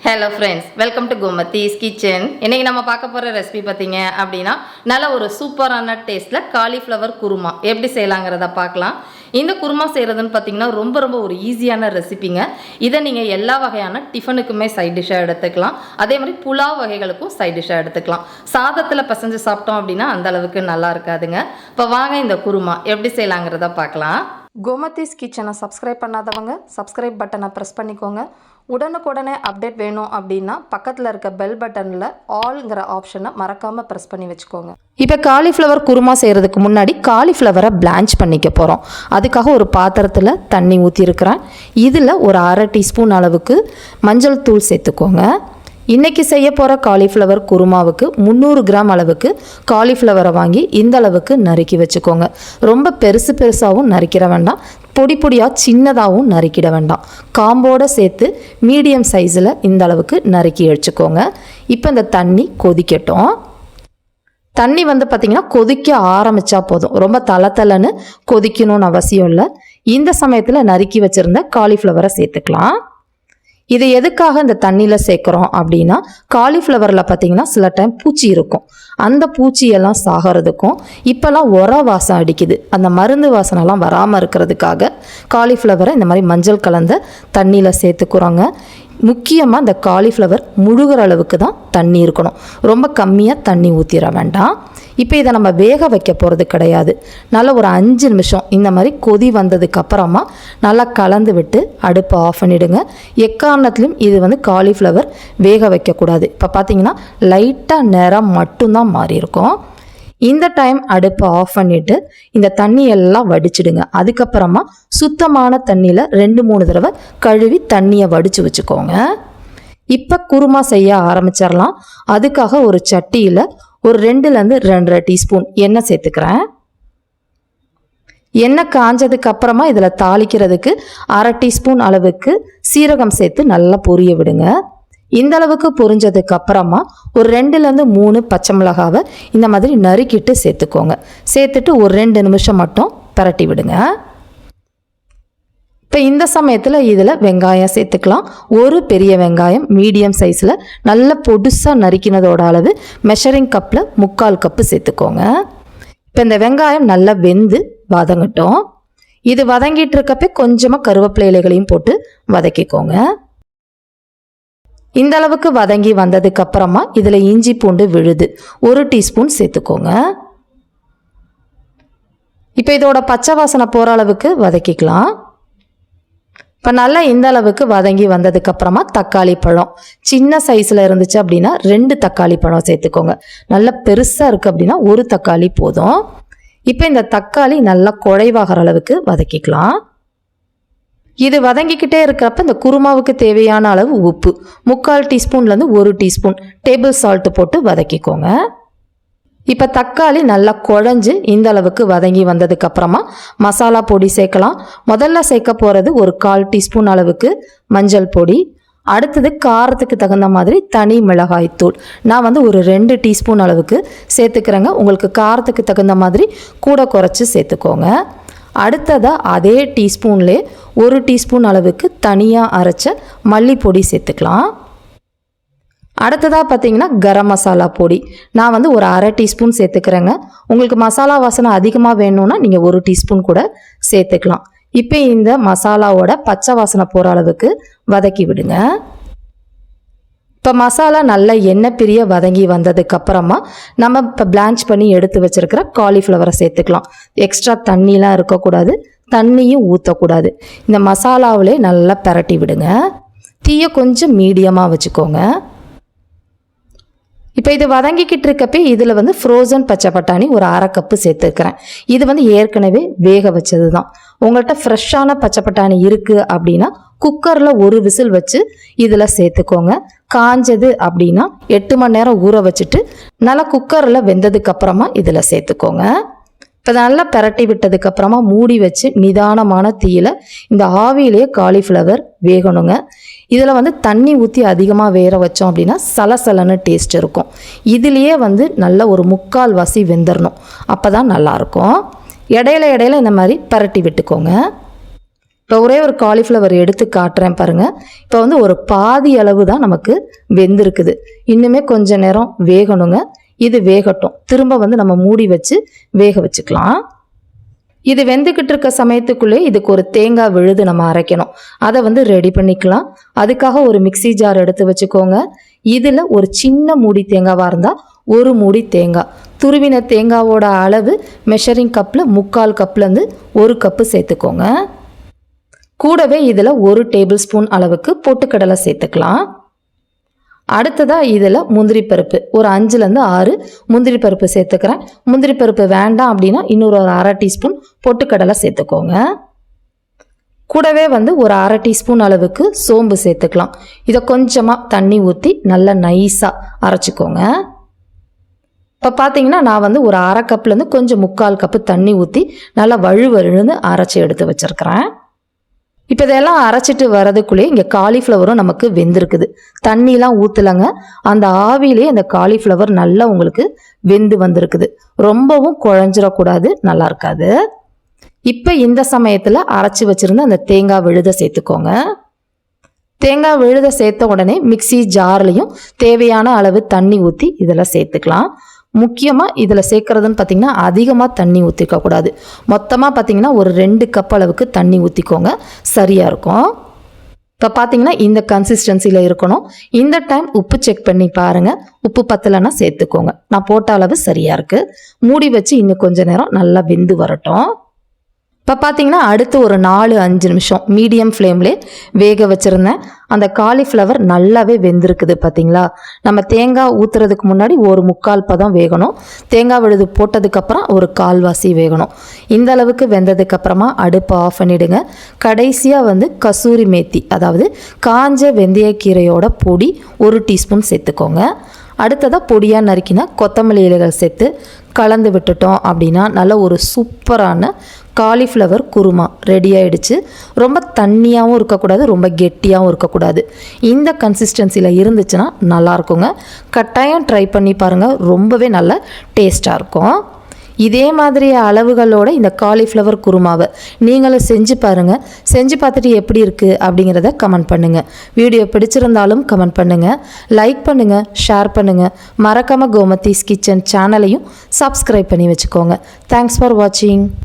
Hello friends, welcome to Gomathi's kitchen. இன்றைக்கி நம்ம பார்க்க போகிற ரெசிபி பார்த்தீங்க அப்படின்னா நல்ல ஒரு சூப்பரான டேஸ்ட்டில் காலிஃப்ளவர் குருமா எப்படி செய்யலாங்கிறத பார்க்கலாம். இந்த குருமா செய்கிறதுன்னு பார்த்தீங்கன்னா ரொம்ப ஒரு ஈஸியான ரெசிபிங்க. இதை நீங்கள் எல்லா வகையான டிஃபனுக்குமே சைட் டிஷ்ஷாக எடுத்துக்கலாம். அதே மாதிரி புலாவ் வகைகளுக்கும் சைட் டிஷ்ஷாக எடுத்துக்கலாம். சாதத்தில் பசஞ்சு சாப்பிட்டோம் அப்படின்னா அந்த அளவுக்கு நல்லா இருக்காதுங்க. இப்போ வாங்க இந்த குருமா எப்படி செய்யலாங்கிறத பார்க்கலாம். கோமதிஸ் கிச்சனை சப்ஸ்கிரைப் பண்ணாதவங்க சப்ஸ்கிரைப் பட்டனை ப்ரெஸ் பண்ணிக்கோங்க. உடனுக்குடனே அப்டேட் வேணும் அப்படின்னா பக்கத்தில் இருக்க பெல் பட்டனில் ஆல்ங்கிற ஆப்ஷனை மறக்காமல் ப்ரெஸ் பண்ணி வச்சுக்கோங்க. இப்போ காலிஃப்ளவர் குருமா செய்கிறதுக்கு முன்னாடி காலிஃப்ளவரை பிளான்ச் பண்ணிக்க போகிறோம். அதுக்காக ஒரு பாத்திரத்தில் தண்ணி ஊற்றிருக்கிறேன். இதில் ஒரு அரை டீஸ்பூன் அளவுக்கு மஞ்சள் தூள் சேர்த்துக்கோங்க. இன்றைக்கி செய்ய போகிற காலிஃப்ளவர் குருமாவுக்கு 300 கிராம் அளவுக்கு காலிஃப்ளவரை வாங்கி இந்த அளவுக்கு நறுக்கி வச்சுக்கோங்க. ரொம்ப பெருசாகவும் நறுக்கிட வேண்டாம், பொடியாக சின்னதாகவும் நறுக்கிட வேண்டாம். காம்போடு சேர்த்து மீடியம் சைஸில் இந்த அளவுக்கு நறுக்கி வச்சுக்கோங்க. இப்போ இந்த தண்ணி கொதிக்கட்டும். தண்ணி பார்த்திங்கன்னா கொதிக்க ஆரம்பித்தா போதும், ரொம்ப தளன்னு கொதிக்கணும்னு அவசியம் இல்லை. இந்த சமயத்தில் நறுக்கி வச்சுருந்த காலிஃப்ளவரை சேர்த்துக்கலாம். இது எதுக்காக இந்த தண்ணியில் சேர்க்குறோம் அப்படின்னா காலிஃப்ளவரில் பார்த்திங்கன்னா சில டைம் பூச்சி இருக்கும். அந்த பூச்சியெல்லாம் சாகிறதுக்கும் இப்போல்லாம் உர வாசம் அடிக்குது, அந்த மருந்து வாசனைலாம் வராமல் இருக்கிறதுக்காக காலிஃப்ளவரை இந்த மாதிரி மஞ்சள் கலந்த தண்ணியில் சேர்த்துக்குறோங்க. முக்கியமாக இந்த காலிஃப்ளவர் முழுகிற அளவுக்கு தான் தண்ணி இருக்கணும், ரொம்ப கம்மியாக தண்ணி ஊற்றிட வேண்டாம். இப்போ இதை நம்ம வேக வைக்க போகிறது கிடையாது. நல்லா ஒரு 5 நிமிஷம் இந்த மாதிரி கொதி வந்ததுக்கு அப்புறமா நல்லா கலந்து விட்டு அடுப்பை ஆஃப் பண்ணிவிடுங்க. எக்காரணத்துலையும் இது காலிஃப்ளவர் வேக வைக்கக்கூடாது. இப்போ பார்த்தீங்கன்னா லைட்டாக நிறம் மட்டும்தான் மாறி இருக்கும். இந்த டைம் அடுப்பை ஆஃப் பண்ணிவிட்டு இந்த தண்ணியெல்லாம் வடிச்சிடுங்க. அதுக்கப்புறமா சுத்தமான தண்ணியில் 2-3 தடவை கழுவி தண்ணியை வடித்து வச்சுக்கோங்க. இப்போ குருமா செய்ய ஆரம்பிச்சிடலாம். அதுக்காக ஒரு சட்டியில் ஒரு 2லேருந்து 2.5 டீஸ்பூன் எண்ணெய் சேர்த்துக்கிறேன். எண்ணெய் காஞ்சதுக்கு அப்புறமா இதில் தாளிக்கிறதுக்கு அரை டீஸ்பூன் அளவுக்கு சீரகம் சேர்த்து நல்லா பொரிய விடுங்க. இந்த அளவுக்கு பொரிஞ்சதுக்கு அப்புறமா ஒரு 2லேருந்து 3 பச்சை மிளகாவை இந்த மாதிரி நறுக்கிட்டு சேர்த்துக்கோங்க. சேர்த்துட்டு ஒரு 2 நிமிஷம் மட்டும் பரட்டி விடுங்க. இப்போ இந்த சமயத்தில் இதில் வெங்காயம் சேர்த்துக்கலாம். ஒரு பெரிய வெங்காயம் மீடியம் சைஸில் நல்ல பொடுசாக நறுக்கினதோட அளவு மெஷரிங் கப்பில் 3/4 கப்பு சேர்த்துக்கோங்க. இப்போ இந்த வெங்காயம் நல்லா வெந்து வதங்கட்டும். இது வதங்கிட்டு இருக்கப்போ கொஞ்சமாக கருவேப்பிலை இலைகளையும் போட்டு வதக்கிக்கோங்க. இந்த அளவுக்கு வதங்கி வந்ததுக்கு அப்புறமா இதில் இஞ்சி பூண்டு விழுது 1 டீஸ்பூன் சேர்த்துக்கோங்க. இப்போ இதோட பச்சை வாசனை போகிற அளவுக்கு வதக்கிக்கலாம். இப்போ நல்லா இந்த அளவுக்கு வதங்கி வந்ததுக்கு அப்புறமா தக்காளி பழம் சின்ன சைஸில் இருந்துச்சு அப்படின்னா 2 தக்காளி பழம் சேர்த்துக்கோங்க. நல்லா பெருசாக இருக்குது அப்படின்னா 1 தக்காளி போதும். இப்போ இந்த தக்காளி நல்லா குழைவாகிற அளவுக்கு வதக்கிக்கலாம். இது வதங்கிக்கிட்டே இருக்கிறப்ப இந்த குருமாவுக்கு தேவையான அளவு உப்பு 3/4 டீஸ்பூன்லேருந்து 1 டீஸ்பூன் டேபிள் சால்ட்டு போட்டு வதக்கிக்கோங்க. இப்போ தக்காளி நல்லா குழஞ்சு இந்த அளவுக்கு வதங்கி வந்ததுக்கு அப்புறமா மசாலா பொடி சேர்க்கலாம். முதல்ல சேர்க்க போகிறது ஒரு 1/4 டீஸ்பூன் அளவுக்கு மஞ்சள் பொடி. அடுத்தது காரத்துக்கு தகுந்த மாதிரி தனி மிளகாய்த்தூள் நான் ஒரு 2 டீஸ்பூன் அளவுக்கு சேர்த்துக்கிறேங்க. உங்களுக்கு காரத்துக்கு தகுந்த மாதிரி கூட குறைச்சி சேர்த்துக்கோங்க. அடுத்ததாக அதே டீஸ்பூன்லேயே 1 டீஸ்பூன் அளவுக்கு தனியாக அரைச்ச மல்லிப்பொடி சேர்த்துக்கலாம். அடுத்ததாக பார்த்தீங்கன்னா கரம் மசாலா பொடி நான் ஒரு அரை டீஸ்பூன் சேர்த்துக்கிறேங்க. உங்களுக்கு மசாலா வாசனை அதிகமாக வேணும்னா நீங்கள் 1 டீஸ்பூன் கூட சேர்த்துக்கலாம். இப்போ இந்த மசாலாவோட பச்சை வாசனை போகிற அளவுக்கு வதக்கி விடுங்க. இப்போ மசாலா நல்லா எண்ணெய் பிரிய வதங்கி வந்ததுக்கு அப்புறமா நம்ம இப்போ பிளான்ச் பண்ணி எடுத்து வச்சிருக்கிற காலிஃப்ளவரை சேர்த்துக்கலாம். எக்ஸ்ட்ரா தண்ணிலாம் இருக்கக்கூடாது, தண்ணியும் ஊற்றக்கூடாது. இந்த மசாலாவிலே நல்லா பரட்டி விடுங்க. தீயை கொஞ்சம் மீடியமாக வச்சுக்கோங்க. இப்போ இது வதங்கிக்கிட்டு இருக்கப்பே இதில் ஃப்ரோசன் பச்சை பட்டாணி ஒரு அரை கப்பு சேர்த்துக்கிறேன். இது ஏற்கனவே வேக வச்சது தான். உங்கள்கிட்ட ஃப்ரெஷ்ஷான பச்சை பட்டாணி இருக்குது அப்படின்னா குக்கரில் 1 விசில் வச்சு இதில் சேர்த்துக்கோங்க. காஞ்சது அப்படின்னா 8 மணி நேரம் ஊற வச்சுட்டு நல்லா குக்கரில் வெந்ததுக்கு அப்புறமா இதில் சேர்த்துக்கோங்க. இப்போ நல்லா பரட்டி விட்டதுக்கு அப்புறமா மூடி வச்சு நிதானமான தீயில இந்த ஆவியிலேயே காலிஃப்ளவர் வேகணுங்க. இதில் தண்ணி ஊற்றி அதிகமாக வேக வச்சோம் அப்படின்னா சலசலன்னு டேஸ்ட் இருக்கும். இதுலேயே நல்ல ஒரு 3/4 வாசி வெந்துடணும், அப்போ தான் நல்லாயிருக்கும். இடையில இந்த மாதிரி பரட்டி விட்டுக்கோங்க. இப்போ ஒரே ஒரு காலிஃப்ளவர் எடுத்து காட்டுறேன் பாருங்கள். இப்போ வந்து ஒரு பாதி அளவு தான் நமக்கு வெந்திருக்குது. இன்னுமே கொஞ்ச நேரம் வேகணுங்க. இது வேகட்டும். திரும்ப வந்து நம்ம மூடி வச்சு வேக வச்சுக்கலாம். இது வெந்துக்கிட்டு இருக்க சமயத்துக்குள்ளே இதுக்கு ஒரு தேங்காய் விழுது நம்ம அரைக்கணும். அதை வந்து ரெடி பண்ணிக்கலாம். அதுக்காக ஒரு மிக்சி ஜார் எடுத்து வச்சுக்கோங்க. இதில் ஒரு சின்ன மூடி தேங்காவாக இருந்தால் ஒரு மூடி தேங்காய், துருவின தேங்காவோட அளவு மெஷரிங் கப்பில் 3/4 கப்லேருந்து 1 கப்பு சேர்த்துக்கோங்க. கூடவே இதில் 1 டேபிள் ஸ்பூன் அளவுக்கு பொட்டுக்கடலை சேர்த்துக்கலாம். அடுத்ததாக இதில் முந்திரி பருப்பு ஒரு 5லேருந்து 6 முந்திரி பருப்பு சேர்த்துக்கிறேன். முந்திரி பருப்பு வேண்டாம் அப்படின்னா இன்னொரு 1/2 டீஸ்பூன் பொட்டுக்கடலை சேர்த்துக்கோங்க. கூடவே வந்து ஒரு 1/2 டீஸ்பூன் அளவுக்கு சோம்பு சேர்த்துக்கலாம். இதை கொஞ்சமாக தண்ணி ஊற்றி நல்லா நைஸாக அரைச்சிக்கோங்க. இப்போ பார்த்தீங்கன்னா நான் வந்து ஒரு 1/2 கப்லேருந்து கொஞ்சம் 3/4 கப்பு தண்ணி ஊற்றி நல்லா வழுவழுன்னு அரைச்சி எடுத்து வச்சுருக்கிறேன். இப்போ இதெல்லாம் அரைச்சிட்டு வரதுக்குள்ளே இங்கே காலிஃப்ளவரும் நமக்கு வெந்திருக்குது. தண்ணிலாம் ஊற்றலைங்க. அந்த ஆவிலே அந்த காலிஃப்ளவர் நல்லா உங்களுக்கு வெந்து வந்திருக்குது. ரொம்பவும் குழஞ்சிடக்கூடாது, நல்லா இருக்காது. இப்போ இந்த சமயத்தில் அரைச்சி வச்சுருந்த அந்த தேங்காய் விழுதை சேர்த்துக்கோங்க. தேங்காய் விழுதை சேர்த்த உடனே மிக்சி ஜார்லையும் தேவையான அளவு தண்ணி ஊற்றி இதில் சேர்த்துக்கலாம். முக்கியமாக இதில் சேர்க்குறதுன்னு பார்த்திங்கன்னா அதிகமாக தண்ணி ஊற்றிக்கக்கூடாது. மொத்தமாக பார்த்திங்கன்னா ஒரு 2 கப் அளவுக்கு தண்ணி ஊற்றிக்கோங்க, சரியாக இருக்கும். இப்போ பார்த்திங்கன்னா இந்த கன்சிஸ்டன்சியில் இருக்கணும். இந்த டைம் உப்பு செக் பண்ணி பாருங்கள். உப்பு பத்தலைன்னா சேர்த்துக்கோங்க. நான் போட்ட அளவு சரியாக இருக்குது. மூடி வச்சு இன்னும் கொஞ்சம் நேரம் நல்லா வெந்து வரட்டும். இப்போ பார்த்தீங்கன்னா அடுத்து ஒரு 4-5 நிமிஷம் மீடியம் ஃப்ளேம்லேயே வேக வச்சுருந்தேன். அந்த காலிஃப்ளவர் நல்லாவே வெந்திருக்குது பார்த்தீங்களா. நம்ம தேங்காய் ஊற்றுறதுக்கு முன்னாடி ஒரு 3/4 பதம் வேகணும். தேங்காய் விழுது போட்டதுக்கப்புறம் ஒரு 1/4 வேகணும். இந்த அளவுக்கு வெந்ததுக்கப்புறமா அடுப்பை ஆஃப் பண்ணிவிடுங்க. கடைசியாக வந்து கசூரி மேத்தி, அதாவது காஞ்ச வெந்தயக்கீரையோட பொடி 1 டீஸ்பூன் சேர்த்துக்கோங்க. அடுத்ததாக பொடியாக நறுக்கினா கொத்தமல்லி இலைகள் சேர்த்து கலந்து விட்டுட்டோம் அப்படின்னா நல்ல ஒரு சூப்பரான காலிஃப்ளவர் குருமா ரெடி ஆகிடுச்சு. ரொம்ப தண்ணியாகவும் இருக்கக்கூடாது, ரொம்ப கெட்டியாகவும் இருக்கக்கூடாது. இந்த கன்சிஸ்டன்சியில் இருந்துச்சுன்னா நல்லாயிருக்குங்க. கட்டாயம் ட்ரை பண்ணி பாருங்கள், ரொம்பவே நல்ல டேஸ்ட்டாக இருக்கும். இதே மாதிரி அளவுகளோட இந்த காலிஃப்ளவர் குருமாவை நீங்களும் செஞ்சு பாருங்கள். செஞ்சு பார்த்துட்டு எப்படி இருக்குது அப்படிங்கிறத கமெண்ட் பண்ணுங்கள். வீடியோ பிடிச்சிருந்தாலும் கமெண்ட் பண்ணுங்கள், லைக் பண்ணுங்கள், ஷேர் பண்ணுங்கள். மறக்காமல் கோமதீஸ் கிச்சன் சேனலையும் சப்ஸ்கிரைப் பண்ணி வச்சுக்கோங்க. தேங்க்ஸ் ஃபார் வாட்சிங்.